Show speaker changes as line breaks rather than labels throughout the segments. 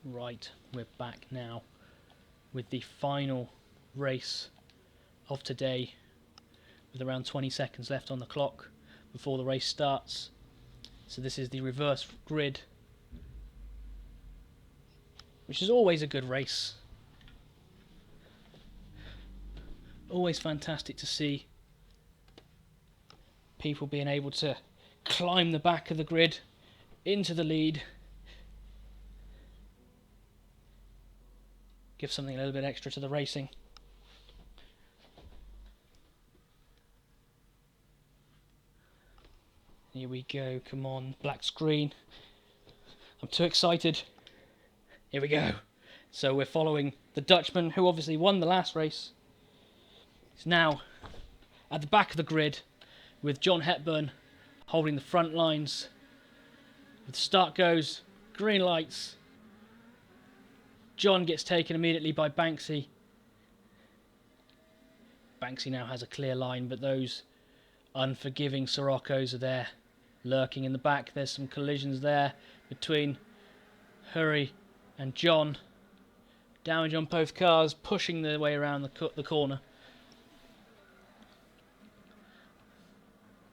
Right, we're back now with the final race of today, with around 20 seconds left on the clock before the race starts. So this is the reverse grid, which is always a good race. Always fantastic to see people being able to climb the back of the grid into the lead. Give something a little bit extra to the racing. Here we go, come on, black screen. I'm too excited. Here we go. So we're following the Dutchman, who obviously won the last race. He's now at the back of the grid with John Hepburn holding the front lines. The start goes, green lights. John gets taken immediately by Banksy. Banksy now has a clear line, but those unforgiving Siroccos are there, lurking in the back. There's some collisions there between Hurry and John. Damage on both cars, pushing their way around the corner.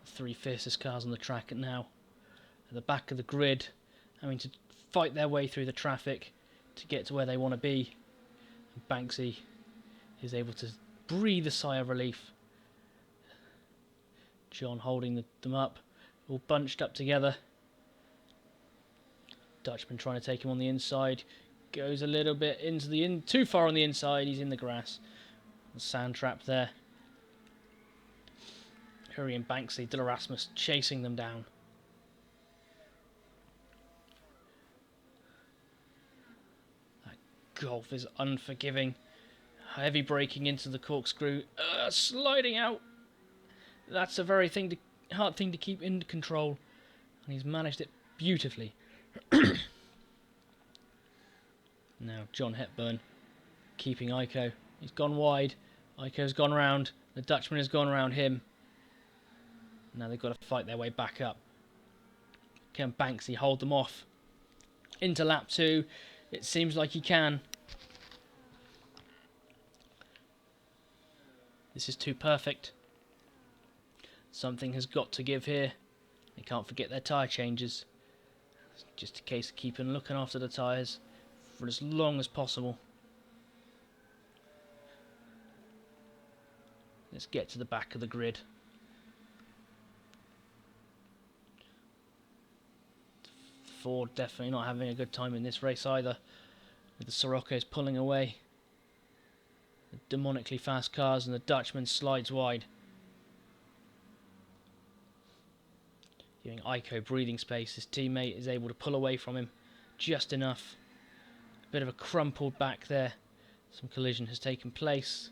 The three fiercest cars on the track now at the back of the grid, having to fight their way through the traffic to get to where they want to be. And Banksy is able to breathe a sigh of relief. John holding them up, all bunched up together. Dutchman trying to take him on the inside, goes a little bit into the too far on the inside. He's in the grass. The sand trap there. Hurry and Banksy, De Erasmus chasing them down. Golf is unforgiving. Heavy braking into the corkscrew, sliding out. That's a very hard thing to keep in control, and he's managed it beautifully. Now John Hepburn keeping Ico. He's gone wide. Ico's gone round. The Dutchman has gone around him. Now they've got to fight their way back up. Can Banksy hold them off into lap 2? It seems like he can. This is too perfect. Something has got to give here. They can't forget their tyre changes. It's just a case of keeping looking after the tyres for as long as possible. Let's get to the back of the grid. Ford definitely not having a good time in this race either, with the Siroccos pulling away. The demonically fast cars, and the Dutchman slides wide, giving Ico breathing space. His teammate is able to pull away from him just enough. A bit of a crumpled back there. Some collision has taken place.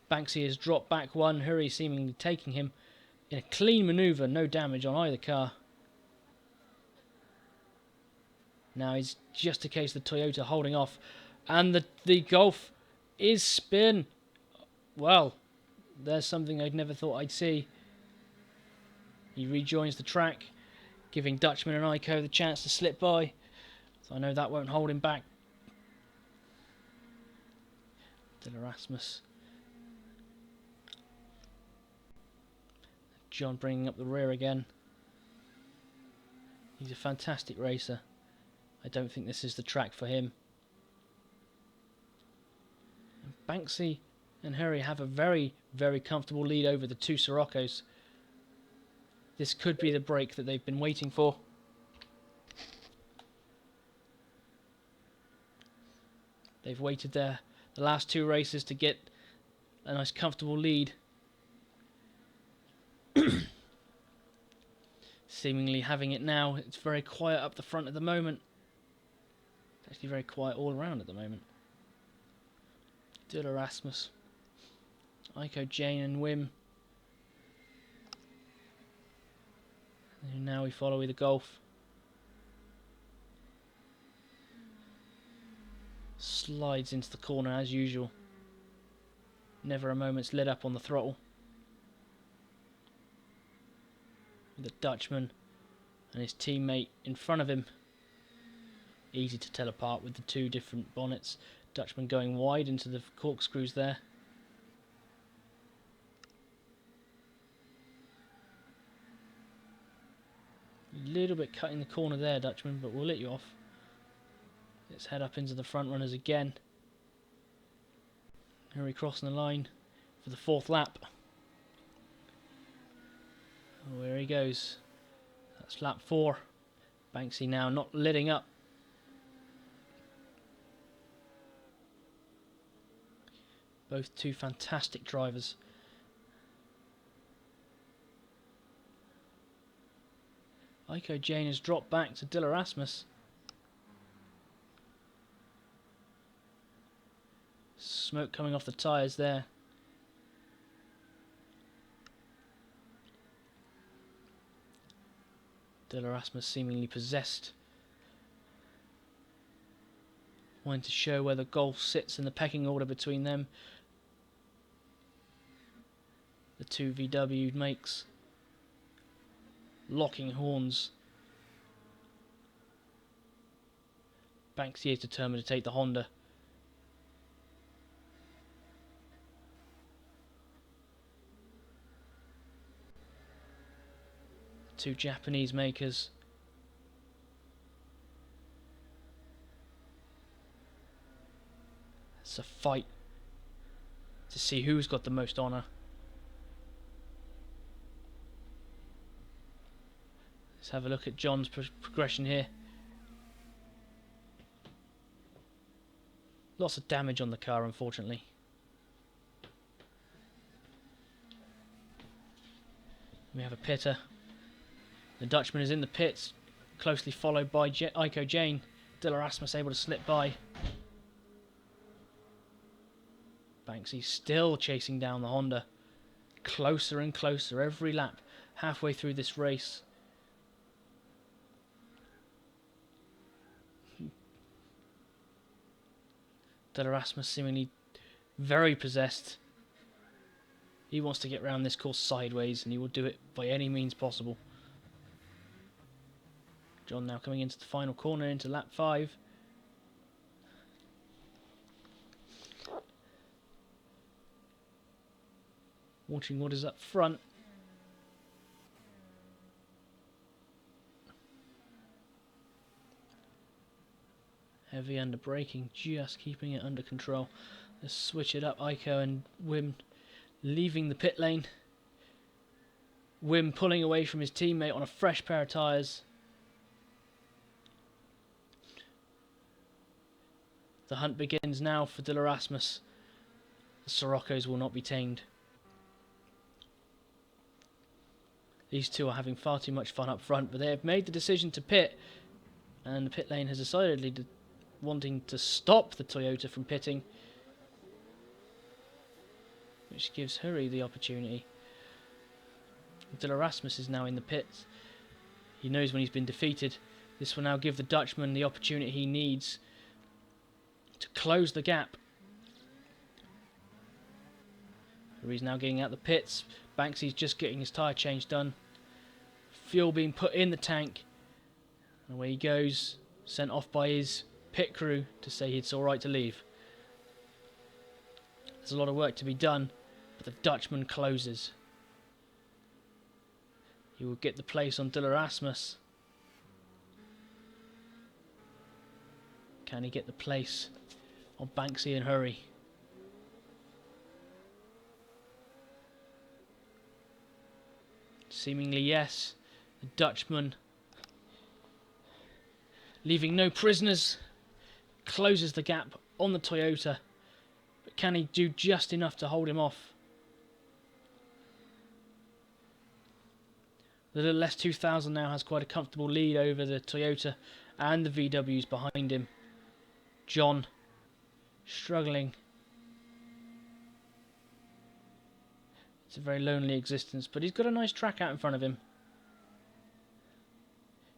Banksy has dropped back one. Hurry seemingly taking him in a clean manoeuvre. No damage on either car. Now it's just a case of the Toyota holding off, and the Golf is spin. Well, there's something I'd never thought I'd see. He rejoins the track, giving Dutchman and Ico the chance to slip by. So I know that won't hold him back. De Erasmus. John bringing up the rear again. He's a fantastic racer. I don't think this is the track for him. And Banksy and Hurry have a very, very comfortable lead over the two Siroccos. This could be the break that they've been waiting for. They've waited there the last two races to get a nice comfortable lead. Seemingly having it now. It's very quiet up the front at the moment. It's actually very quiet all around at the moment. De Erasmus, Ico, Jane and Wim. And now we follow the Golf. Slides into the corner as usual. Never a moment's let up on the throttle. The Dutchman and his teammate in front of him easy to tell apart with the two different bonnets. Dutchman going wide into the corkscrews there. A little bit cutting the corner there, Dutchman, but we'll let you off. Let's head up into the front runners again. Hurry crossing the line for the 4th lap. Oh, there he goes. That's lap 4. Banksy now not letting up. Both two fantastic drivers. Iko Jane has dropped back to Dylan Rasmus. Smoke coming off the tyres there. Dylan Rasmus seemingly possessed. Wanting to show where the Golf sits in the pecking order between them. The two VW makes. Locking horns. Banksy is determined to take the Honda. Two Japanese makers. It's a fight to see who's got the most honour. Let's have a look at John's progression here. Lots of damage on the car, unfortunately. We have a pitter. The Dutchman is in the pits, closely followed by Iko Jane. Dylan Rasmus able to slip by. Banksy still chasing down the Honda. Closer and closer every lap, halfway through this race. Dylan Rasmus seemingly very possessed. He wants to get around this course sideways, and he will do it by any means possible. John now coming into the final corner, into lap 5. Watching what is up front. Heavy under braking, just keeping it under control. Let's switch it up. Iko and Wim leaving the pit lane. Wim pulling away from his teammate on a fresh pair of tyres. The hunt begins now for Dylan Rasmus. The Siroccos will not be tamed. These two are having far too much fun up front, but they have made the decision to pit, and the pit lane has decidedly wanting to stop the Toyota from pitting, which gives Hurry the opportunity. Dylan Rasmus is now in the pits. He knows when he's been defeated. This will now give the Dutchman the opportunity he needs to close the gap. Hurry's now getting out the pits. Banksy's just getting his tyre change done. Fuel being put in the tank. And away he goes, sent off by his pit crew to say it's alright to leave. There's a lot of work to be done, but the Dutchman closes. He will get the place on Dylan Rasmus. Can he get the place on Banksy and Hurry? Seemingly yes. The Dutchman, leaving no prisoners, closes the gap on the Toyota. But can he do just enough to hold him off? The little S2000 now has quite a comfortable lead over the Toyota and the VWs behind him. John struggling. It's a very lonely existence, but he's got a nice track out in front of him.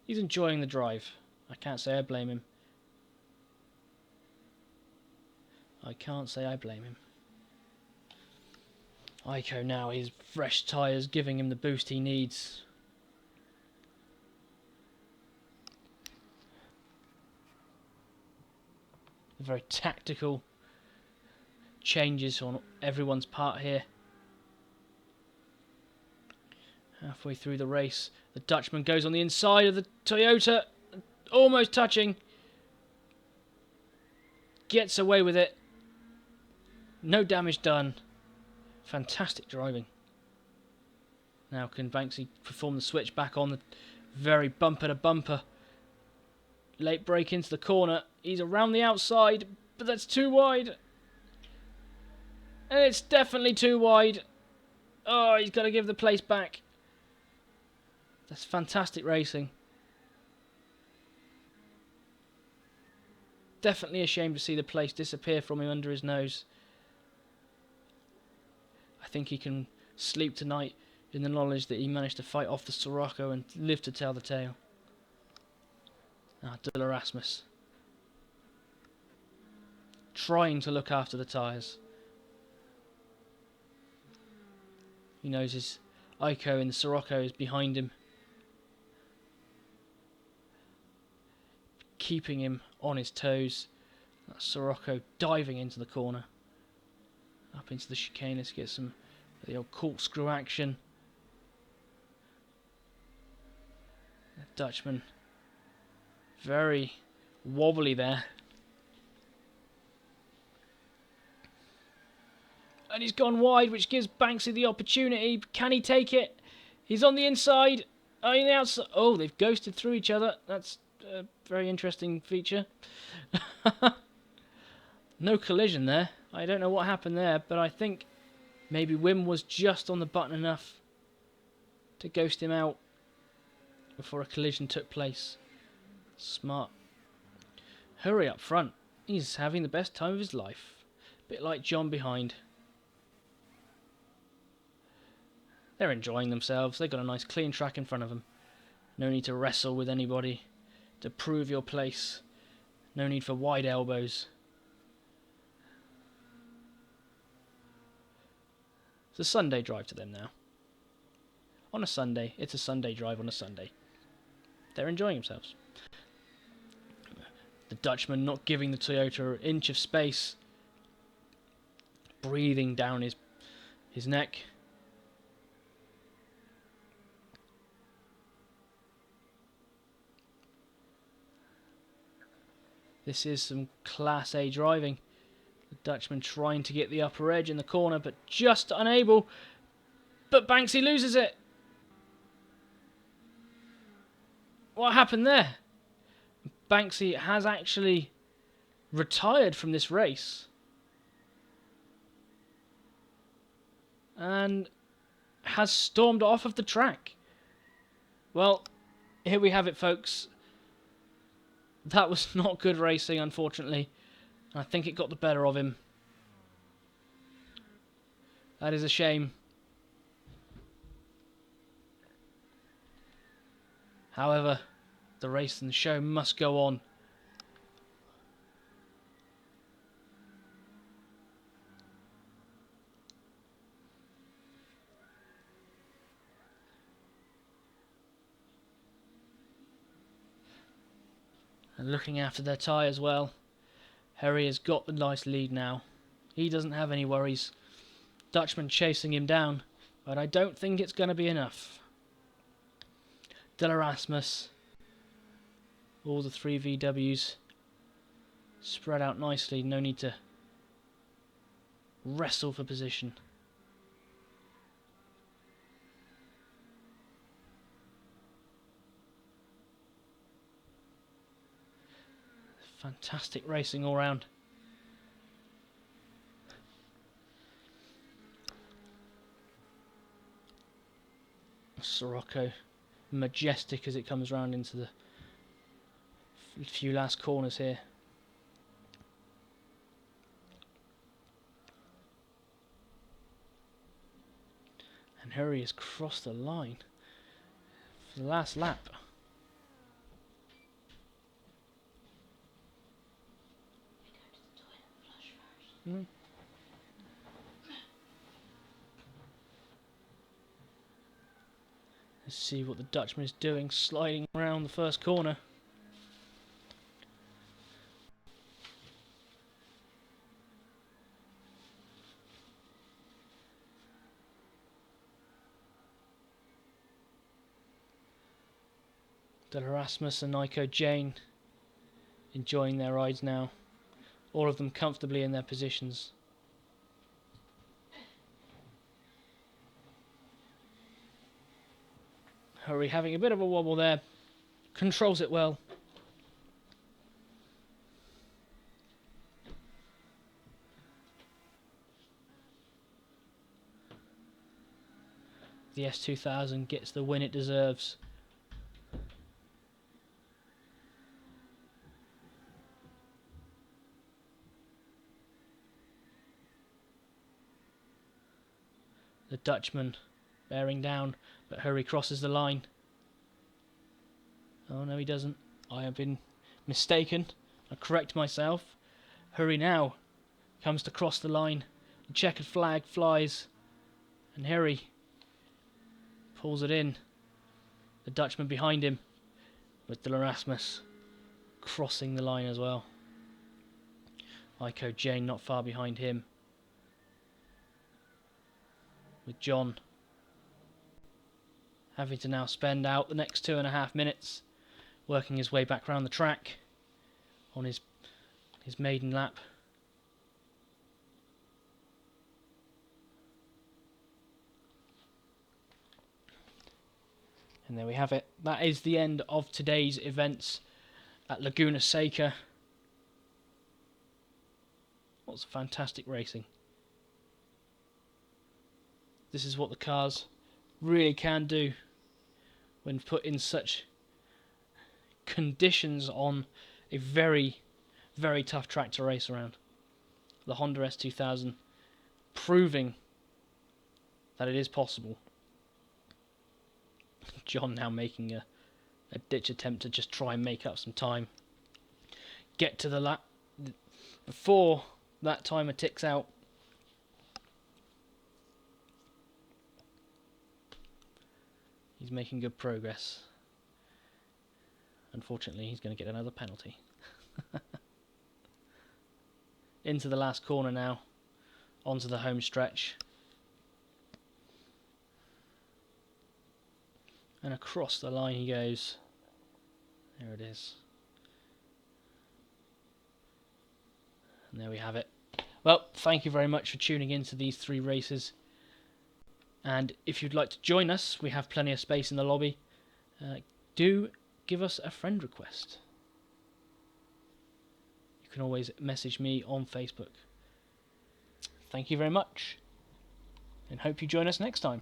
He's enjoying the drive. I can't say I blame him. I can't say I blame him. Iko now, his fresh tyres giving him the boost he needs. very tactical changes on everyone's part here. Halfway through the race, the Dutchman goes on the inside of the Toyota, almost touching. Gets away with it. No damage done. Fantastic driving. Now can Banksy perform the switch back on the very bumper to bumper. Late break into the corner. He's around the outside, but that's too wide. And it's definitely too wide. Oh, he's got to give the place back. That's fantastic racing. Definitely a shame to see the place disappear from him under his nose. I think he can sleep tonight in the knowledge that he managed to fight off the Sirocco and live to tell the tale. De Erasmus. Trying to look after the tyres. He knows his Ico and the Sirocco is behind him. Keeping him on his toes. That Sirocco diving into the corner. Up into the chicane to get some of the old corkscrew action. The Dutchman very wobbly there. And he's gone wide, which gives Banksy the opportunity. Can he take it? He's on the inside. On the outside. Oh, they've ghosted through each other. That's a very interesting feature. No collision there. I don't know what happened there, but I think maybe Wim was just on the button enough to ghost him out before a collision took place. Smart. Hurry up front. He's having the best time of his life. Bit like John behind. They're enjoying themselves. They've got a nice clean track in front of them. No need to wrestle with anybody to prove your place. No need for wide elbows. It's a Sunday drive to them now. On a Sunday, it's a Sunday drive on a Sunday. They're enjoying themselves. The Dutchman not giving the Toyota an inch of space. Breathing down his neck. This is some Class A driving. The Dutchman trying to get the upper edge in the corner, but just unable. But Banksy loses it. What happened there? Banksy has actually retired from this race. And has stormed off of the track. Well, here we have it, folks. That was not good racing, unfortunately. I think it got the better of him. That is a shame. However, the race and the show must go on. And looking after their tie as well. Harry has got the nice lead now. He doesn't have any worries. Dutchman chasing him down, but I don't think it's going to be enough. De Erasmus. All the 3 VWs spread out nicely. No need to wrestle for position. Fantastic racing all round. Sirocco, majestic as it comes round into the few last corners here. And Hurry has crossed the line for the last lap. Let's see what the Dutchman is doing, sliding around the first corner. Erasmus and Nico Jane enjoying their rides now. All of them comfortably in their positions. Hurry having a bit of a wobble there. Controls it well. The S2000 gets the win it deserves. The Dutchman bearing down, but Hurry crosses the line. Oh no, he doesn't. I have been mistaken. I correct myself. Hurry now comes to cross the line. The checkered flag flies, and Hurry pulls it in. The Dutchman behind him, with the Erasmus crossing the line as well. Ico Jane not far behind him, with John having to now spend out the next 2.5 minutes working his way back around the track on his maiden lap. And there we have it. That is the end of today's events at Laguna Seca. Lots of fantastic racing. This is what the cars really can do when put in such conditions on a very, very tough track to race around. The Honda S2000 proving that it is possible. John now making a ditch attempt to just try and make up some time. Get to the lap before that timer ticks out. He's making good progress. Unfortunately, he's going to get another penalty. Into the last corner now. Onto the home stretch. And across the line he goes. There it is. And there we have it. Well, thank you very much for tuning in to these 3 races. And if you'd like to join us, we have plenty of space in the lobby. Do give us a friend request. You can always message me on Facebook. Thank you very much, and hope you join us next time.